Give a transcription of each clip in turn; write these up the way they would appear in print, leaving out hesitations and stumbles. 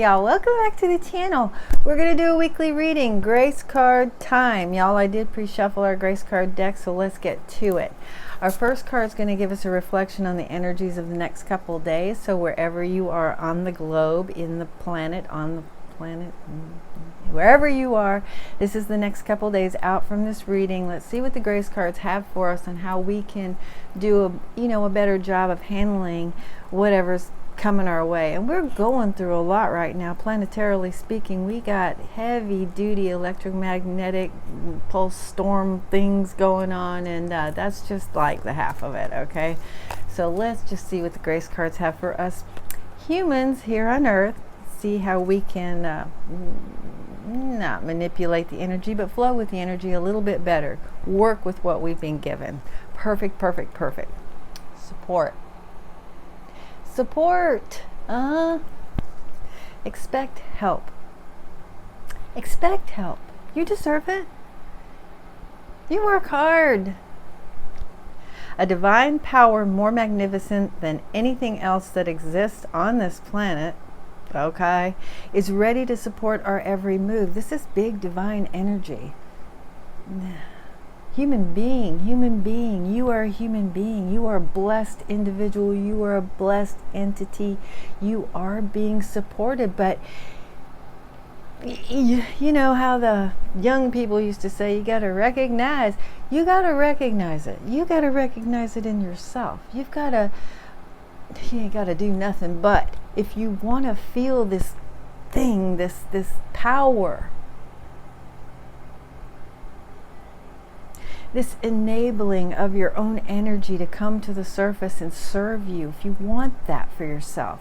Y'all, welcome back to the channel. We're going to do a weekly reading, grace card time. Y'all, I did pre-shuffle our grace card deck, so let's get to it. Our first card is going to give us a reflection on the energies of the next couple of days. So wherever you are on the globe, in the planet, on the planet, wherever you are, this is the next couple of days out from this reading. Let's see what the grace cards have for us and how we can do a better job of handling whatever's coming our way. And we're going through a lot right now, planetarily speaking. We got heavy duty electromagnetic pulse storm things going on, and that's just like the half of it. Okay, so let's just see what the grace cards have for us humans here on earth. See how we can not manipulate the energy, but flow with the energy a little bit better. Work with what we've been given. Perfect. Support. Expect help. You deserve it. You work hard. A divine power more magnificent than anything else that exists on this planet, okay, is ready to support our every move. This is big divine energy. Human being, you are a human being. You are a blessed individual. You are a blessed entity. You are being supported. But you know how the young people used to say, you got to recognize it. You got to recognize it in yourself. You ain't got to do nothing. But if you want to feel this thing, this power, this enabling of your own energy to come to the surface and serve you, if you want that for yourself,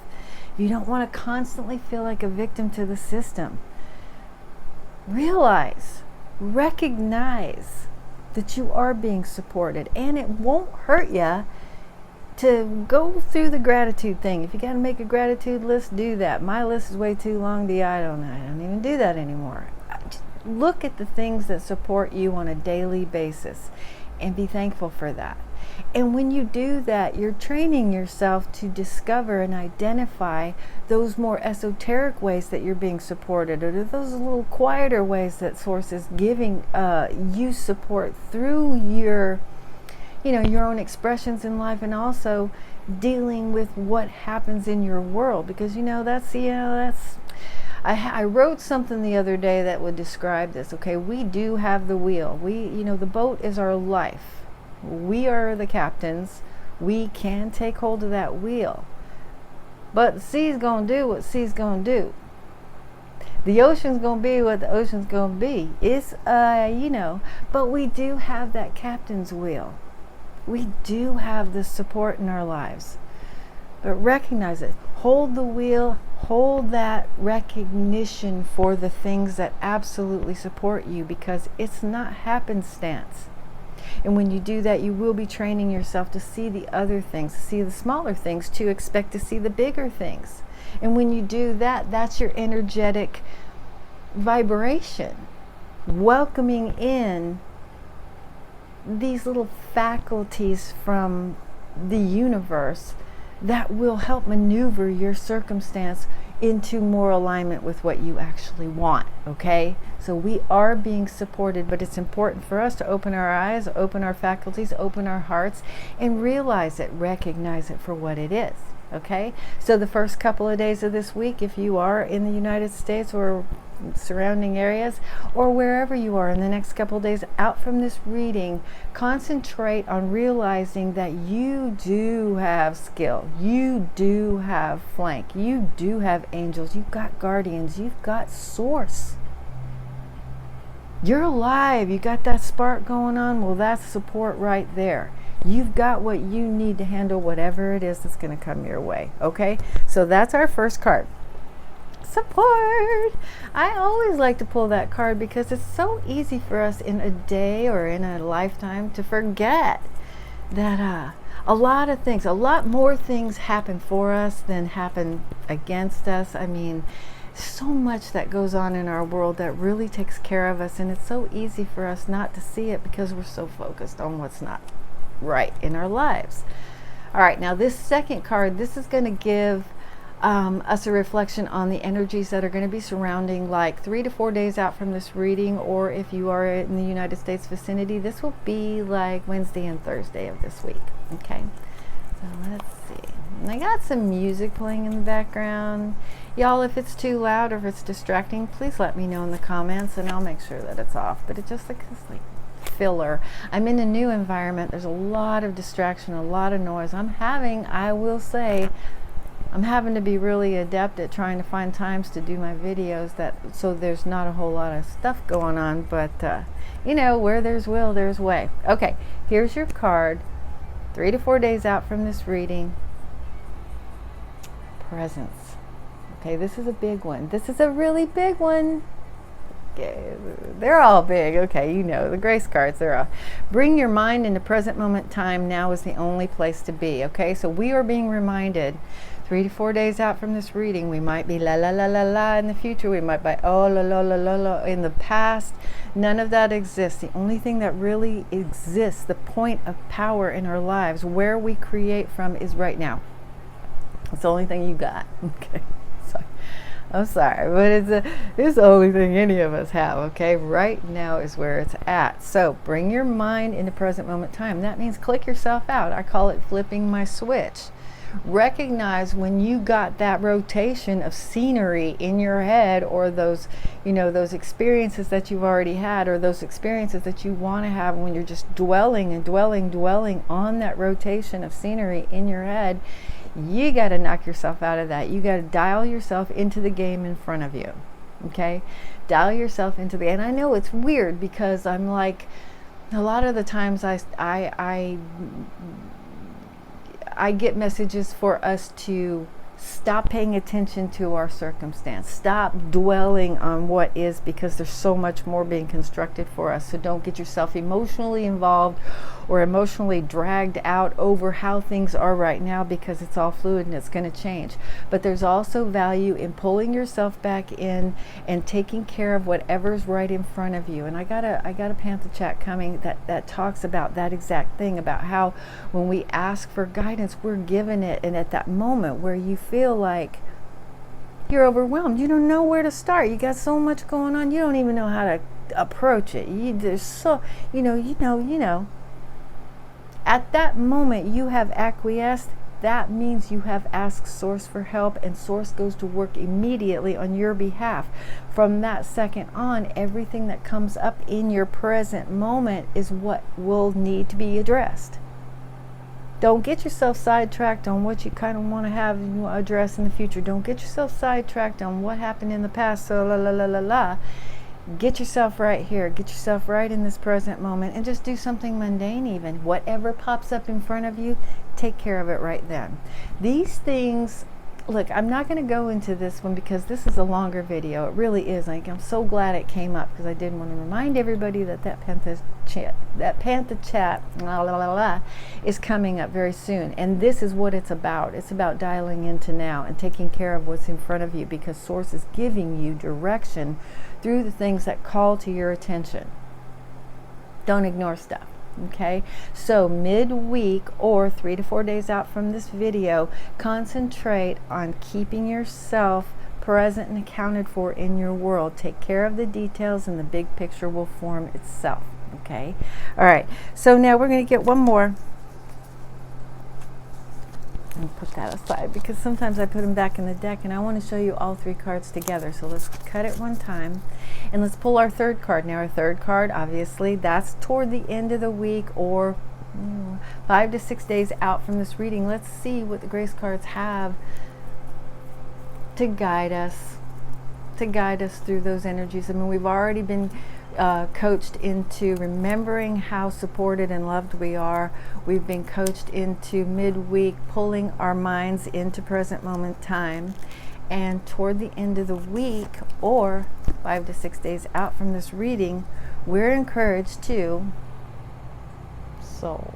if you don't want to constantly feel like a victim to the system, recognize that you are being supported, and it won't hurt you to go through the gratitude thing. If you got to make a gratitude list, do that. My list is way too long. I don't even do that anymore. Look at the things that support you on a daily basis and be thankful for that. And when you do that, you're training yourself to discover and identify those more esoteric ways that you're being supported, or those little quieter ways that Source is giving you support through your own expressions in life, and also dealing with what happens in your world. Because I wrote something the other day that would describe this. Okay, we do have the wheel. The boat is our life. We are the captains. We can take hold of that wheel. But the sea's going to do what sea's going to do. The ocean's going to be what the ocean's going to be. It's, but we do have that captain's wheel. We do have the support in our lives. But recognize it. Hold the wheel. Hold that recognition for the things that absolutely support you, because it's not happenstance. And when you do that, you will be training yourself to see the other things, to see the smaller things, to expect to see the bigger things. And when you do that, that's your energetic vibration, welcoming in these little faculties from the universe that will help maneuver your circumstance into more alignment with what you actually want. Okay, so we are being supported, but it's important for us to open our eyes, open our faculties, open our hearts, and realize it, recognize it for what it is. Okay, so the first couple of days of this week, if you are in the United States or surrounding areas, or wherever you are in the next couple of days out from this reading, concentrate on realizing that you do have skill, you do have flank, you do have angels, you've got guardians, you've got Source. You're alive, you got that spark going on. Well, that's support right there. You've got what you need to handle whatever it is that's going to come your way. Okay, so that's our first card. Support. I always like to pull that card because it's so easy for us in a day or in a lifetime to forget that a lot more things happen for us than happen against us. I mean, so much that goes on in our world that really takes care of us, and it's so easy for us not to see it because we're so focused on what's not right in our lives. All right, now this second card, this is going to give us a reflection on the energies that are going to be surrounding, like 3 to 4 days out from this reading, or if you are in the United States vicinity, this will be like Wednesday and Thursday of this week. Okay, so let's see. And I got some music playing in the background. Y'all, if it's too loud or if it's distracting, please let me know in the comments and I'll make sure that it's off. But it just like it's like filler. I'm in a new environment. There's a lot of distraction, a lot of noise. I will say, I'm having to be really adept at trying to find times to do my videos, so there's not a whole lot of stuff going on, but you know, where there's will, there's way. Okay, here's your card. 3 to 4 days out from this reading. Presence. Okay, this is a big one. This is a really big one. Okay, they're all big. Okay, you know, the grace cards, they're all. Bring your mind into present moment time. Now is the only place to be. Okay, so we are being reminded 3 to 4 days out from this reading, we might be la la la la la in the future. We might be oh la la la la la in the past. None of that exists. The only thing that really exists, the point of power in our lives, where we create from, is right now. It's the only thing you got. Okay, sorry. I'm sorry, but it's the only thing any of us have. Okay, right now is where it's at. So bring your mind into present moment time. That means click yourself out. I call it flipping my switch. Recognize when you got that rotation of scenery in your head, or those, you know, those experiences that you've already had, or those experiences that you want to have, when you're just dwelling and dwelling on that rotation of scenery in your head. You got to knock yourself out of that. You got to dial yourself into the game in front of you. Okay, dial yourself into the. And I know it's weird because I'm like, a lot of the times I get messages for us to stop paying attention to our circumstance, stop dwelling on what is, because there's so much more being constructed for us. So don't get yourself emotionally involved or emotionally dragged out over how things are right now, because it's all fluid and it's going to change. But there's also value in pulling yourself back in and taking care of whatever's right in front of you. And I got a Panther chat coming that talks about that exact thing, about how when we ask for guidance, we're given it. And at that moment where you feel like you're overwhelmed, you don't know where to start, you got so much going on, you don't even know how to approach it. There's so, you know. At that moment, you have acquiesced. That means you have asked Source for help, and Source goes to work immediately on your behalf. From that second on, everything that comes up in your present moment is what will need to be addressed. Don't get yourself sidetracked on what you kind of want to have addressed in the future. Don't get yourself sidetracked on what happened in the past. So la la la la la. Get yourself right here. Get yourself right in this present moment, and just do something mundane even. Whatever pops up in front of you, take care of it right then. These things, look, I'm not going to go into this one because this is a longer video. It really is. Like, I'm so glad it came up, because I did want to remind everybody that Panther chat la, la, la, la, is coming up very soon. And this is what it's about. It's about dialing into now and taking care of what's in front of you, because Source is giving you direction through the things that call to your attention. Don't ignore stuff. Okay, so midweek or 3 to 4 days out from this video, concentrate on keeping yourself present and accounted for in your world. Take care of the details and the big picture will form itself. Okay, all right, so now we're going to get one more. I'll put that aside because sometimes I put them back in the deck, and I want to show you all 3 cards together. So let's cut it one time, and let's pull our third card. Now our third card, obviously, that's toward the end of the week, or 5 to 6 days out from this reading. Let's see what the grace cards have to guide us through those energies. I mean, we've already been coached into remembering how supported and loved we are. We've been coached into midweek pulling our minds into present moment time, and toward the end of the week, or 5 to 6 days out from this reading, we're encouraged to soul.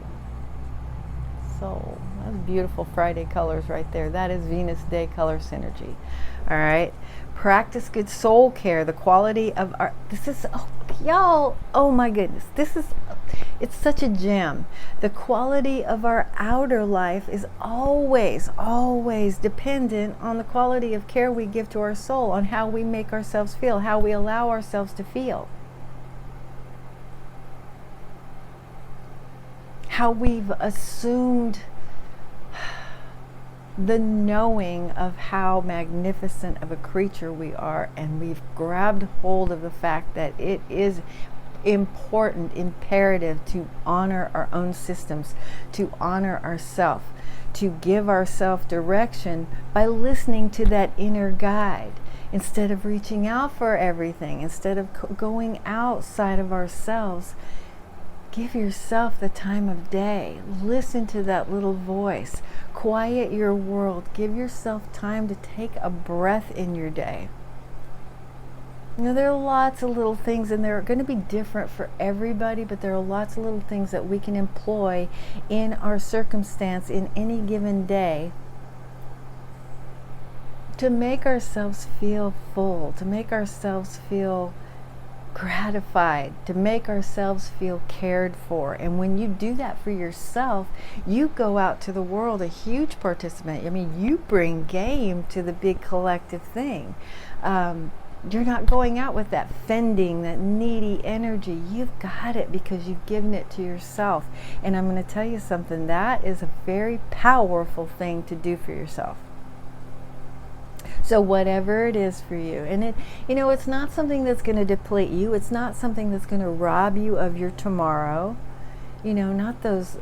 That's beautiful Friday colors right there. That is Venus Day color synergy. All right, practice good soul care. The quality of our, this is, oh y'all, oh my goodness, it's such a gem. The quality of our outer life is always, always dependent on the quality of care we give to our soul, on how we make ourselves feel, how we allow ourselves to feel, how we've assumed the knowing of how magnificent of a creature we are, and we've grabbed hold of the fact that it is important, imperative to honor our own systems, to honor ourselves, to give ourselves direction by listening to that inner guide, instead of reaching out for everything, instead of going outside of ourselves. Give yourself the time of day. Listen to that little voice. Quiet your world. Give yourself time to take a breath in your day. You know, there are lots of little things, and they're going to be different for everybody, but there are lots of little things that we can employ in our circumstance in any given day to make ourselves feel full, to make ourselves feel gratified, to make ourselves feel cared for. And when you do that for yourself, you go out to the world a huge participant. I mean, you bring game to the big collective thing. You're not going out with that fending, that needy energy. You've got it because you've given it to yourself. And I'm going to tell you something, that is a very powerful thing to do for yourself. So whatever it is for you, and it, you know, it's not something that's going to deplete you. It's not something that's going to rob you of your tomorrow. You know, not those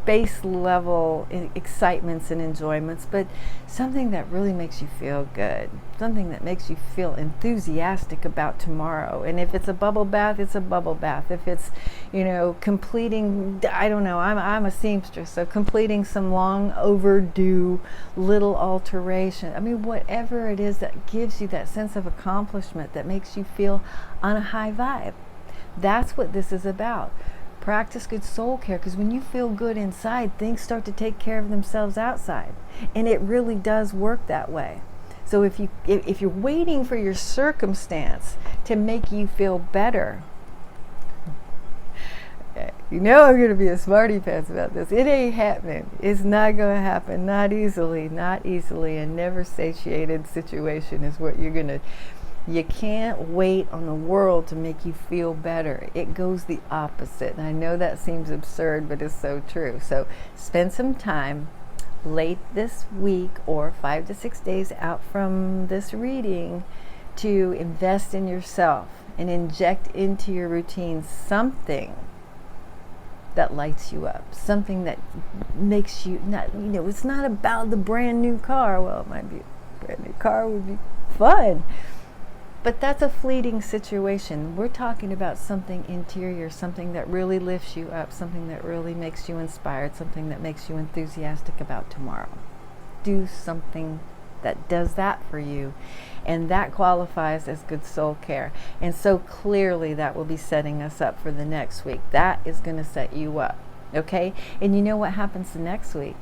base level excitements and enjoyments, but something that really makes you feel good, something that makes you feel enthusiastic about tomorrow. And if it's a bubble bath, it's a bubble bath. If it's, you know, completing, I don't know, I'm a seamstress, so completing some long overdue little alteration. I mean, whatever it is that gives you that sense of accomplishment, that makes you feel on a high vibe. That's what this is about. Practice good soul care, because when you feel good inside, things start to take care of themselves outside, and it really does work that way. So if you're waiting for your circumstance to make you feel better, you know I'm going to be a smarty pants about this. It ain't happening. It's not going to happen. Not easily. A never satiated situation is what you're going to. You can't wait on the world to make you feel better. It goes the opposite. And I know that seems absurd, but it's so true. So spend some time late this week or 5 to 6 days out from this reading to invest in yourself and inject into your routine something that lights you up, something that makes you not, you know, it's not about the brand new car. Well, it might be a brand new car would be fun. But that's a fleeting situation. We're talking about something interior, something that really lifts you up, something that really makes you inspired, something that makes you enthusiastic about tomorrow. Do something that does that for you, and that qualifies as good soul care. And so clearly that will be setting us up for the next week. That is going to set you up, okay? And you know what happens the next week?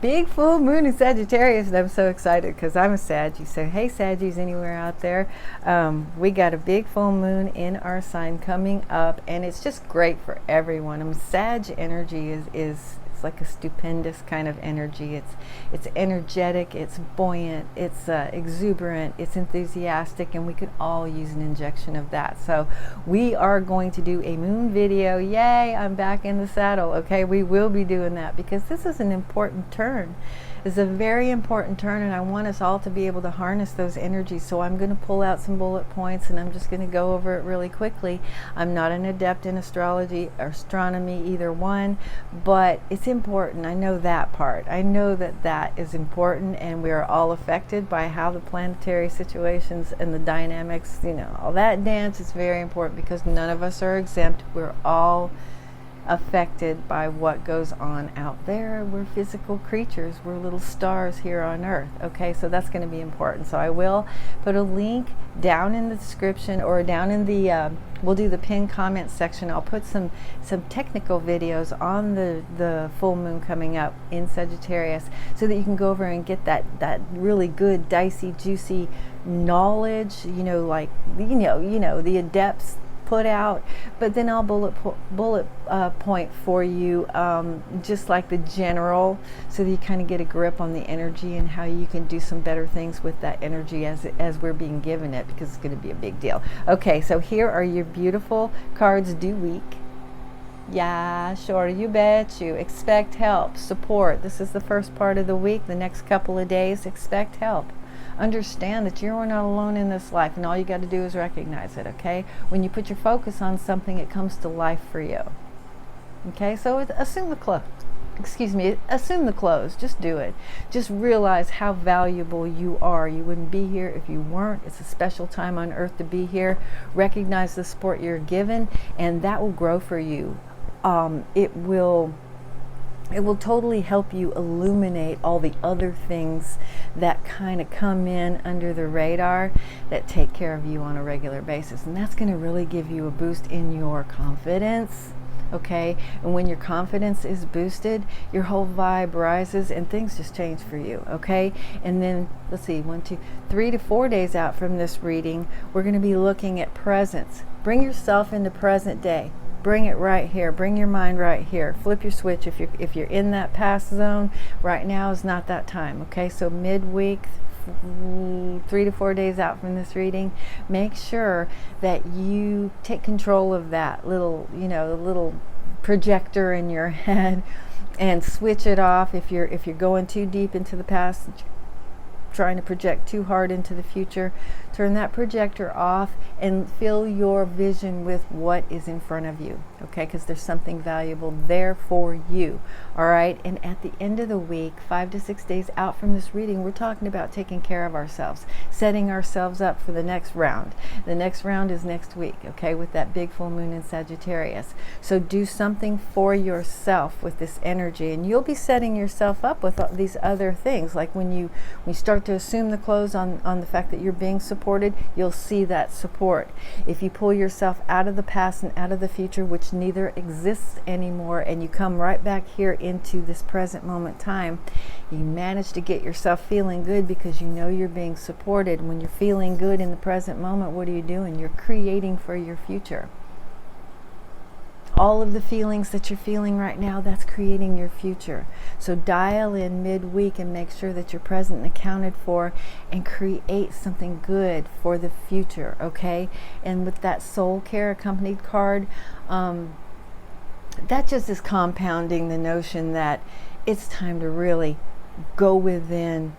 Big full moon in Sagittarius, and I'm so excited because I'm a Saggy. So hey, Saggies anywhere out there, we got a big full moon in our sign coming up, and it's just great for everyone. I mean, Sag energy is it's like a stupendous kind of energy. It's energetic, it's buoyant, it's exuberant, it's enthusiastic, and we could all use an injection of that. So we are going to do a moon video. Yay, I'm back in the saddle. Okay, we will be doing that because this is an important turn. It's a very important turn, and I want us all to be able to harness those energies. So I'm going to pull out some bullet points, and I'm just going to go over it really quickly. I'm not an adept in astrology or astronomy, either one, but it's important. I know that part. I know that that is important, and we are all affected by how the planetary situations and the dynamics, you know, all that dance is very important because none of us are exempt. We're all affected by what goes on out there. We're physical creatures. We're little stars here on Earth. Okay, so that's going to be important. So I will put a link down in the description, or down in the we'll do the pinned comment section. I'll put some technical videos on the full moon coming up in Sagittarius, so that you can go over and get that really good, dicey, juicy knowledge, like the adepts put out, but then I'll bullet point for you, just like the general, so that you kind of get a grip on the energy and how you can do some better things with that energy as we're being given it, because it's going to be a big deal. Okay, so here are your beautiful cards due week. Yeah, sure, you bet you. Expect help, support. This is the first part of the week. The next couple of days, expect help. Understand that you're not alone in this life, and all you got to do is recognize it. Okay, when you put your focus on something, it comes to life for you. Okay, so assume the close. Assume the close. Just do it. Just realize how valuable you are. You wouldn't be here if you weren't. It's a special time on Earth to be here. Recognize the support you're given, and that will grow for you. It will totally help you illuminate all the other things that kind of come in under the radar that take care of you on a regular basis. And that's going to really give you a boost in your confidence. Okay, and when your confidence is boosted, your whole vibe rises and things just change for you. Okay, and then let's see, 3 to 4 days out from this reading, we're going to be looking at presence. Bring yourself into present day. Bring it right here. Bring your mind right here. Flip your switch. If you're in that past zone, right now is not that time. Okay, so midweek, 3 to 4 days out from this reading, make sure that you take control of that little, the little projector in your head, and switch it off. If you're going too deep into the past, trying to project too hard into the future, turn that projector off and fill your vision with what is in front of you. Okay, because there's something valuable there for you. All right, and at the end of the week, 5 to 6 days out from this reading, we're talking about taking care of ourselves, setting ourselves up for the next round. The next round is next week, okay, with that big full moon in Sagittarius. So do something for yourself with this energy, and you'll be setting yourself up with these other things. Like when we start to assume the close on the fact that you're being supported, you'll see that support. If you pull yourself out of the past and out of the future, which neither exists anymore, and you come right back here into this present moment time, you manage to get yourself feeling good because you know you're being supported. When you're feeling good in the present moment, what are you doing? You're creating for your future. All of the feelings that you're feeling right now, that's creating your future. So dial in midweek and make sure that you're present and accounted for, and create something good for the future, okay? And with that soul care accompanied card, that just is compounding the notion that it's time to really go within,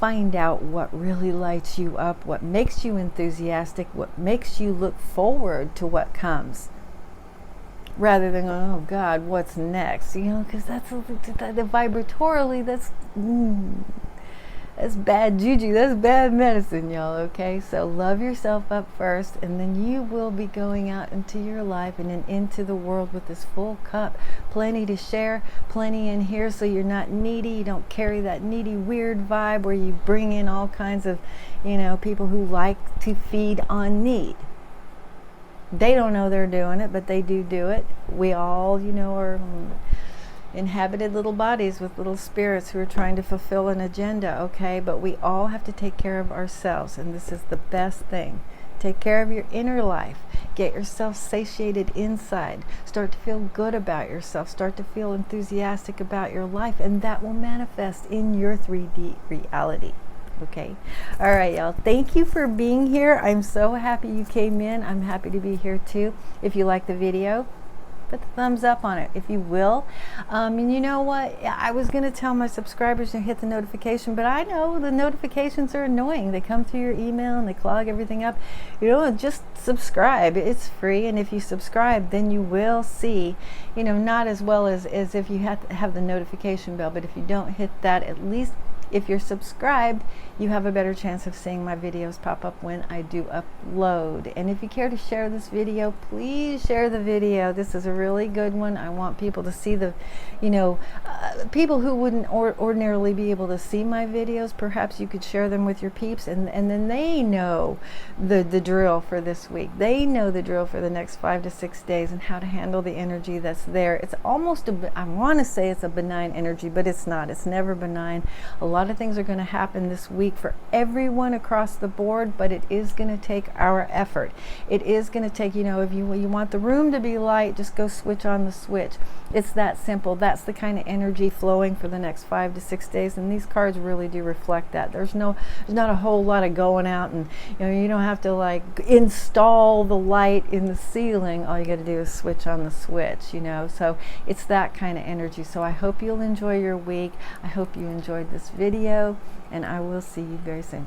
find out what really lights you up, what makes you enthusiastic, what makes you look forward to what comes, rather than going, oh God, what's next? Because that's the vibratorily, that's bad juju, that's bad medicine, y'all. Okay, so love yourself up first, and then you will be going out into your life and into the world with this full cup, plenty to share, plenty in here, so you're not needy. You don't carry that needy, weird vibe where you bring in all kinds of, people who like to feed on need. They don't know they're doing it, but they do it. We all, are inhabited little bodies with little spirits who are trying to fulfill an agenda, okay? But we all have to take care of ourselves, and this is the best thing. Take care of your inner life. Get yourself satiated inside. Start to feel good about yourself. Start to feel enthusiastic about your life, and that will manifest in your 3D reality. Okay. All right, y'all. Thank you for being here. I'm so happy you came in. I'm happy to be here too. If you like the video, put the thumbs up on it, if you will. And you know what? I was going to tell my subscribers to hit the notification, but I know the notifications are annoying. They come through your email and they clog everything up. Just subscribe. It's free. And if you subscribe, then you will see, not as well as if you have to have the notification bell. But if you don't hit that, at least If you're subscribed, you have a better chance of seeing my videos pop up when I do upload. And if you care to share this video, please share the video. This is a really good one. I want people to see the, people who wouldn't ordinarily be able to see my videos. Perhaps you could share them with your peeps, and then they know the drill for this week. They know the drill for the next 5 to 6 days and how to handle the energy that's there. It's almost I want to say it's a benign energy, but it's not. It's never benign. A lot of things are going to happen this week for everyone across the board, but it is going to take our effort. It is going to take, if you want the room to be light, just go switch on the switch. It's that simple. That's the kind of energy flowing for the next 5 to 6 days, and these cards really do reflect that. There's not a whole lot of going out, and you don't have to like install the light in the ceiling. All you got to do is switch on the switch, so it's that kind of energy. So I hope you'll enjoy your week. I hope you enjoyed this video, and I will see you very soon.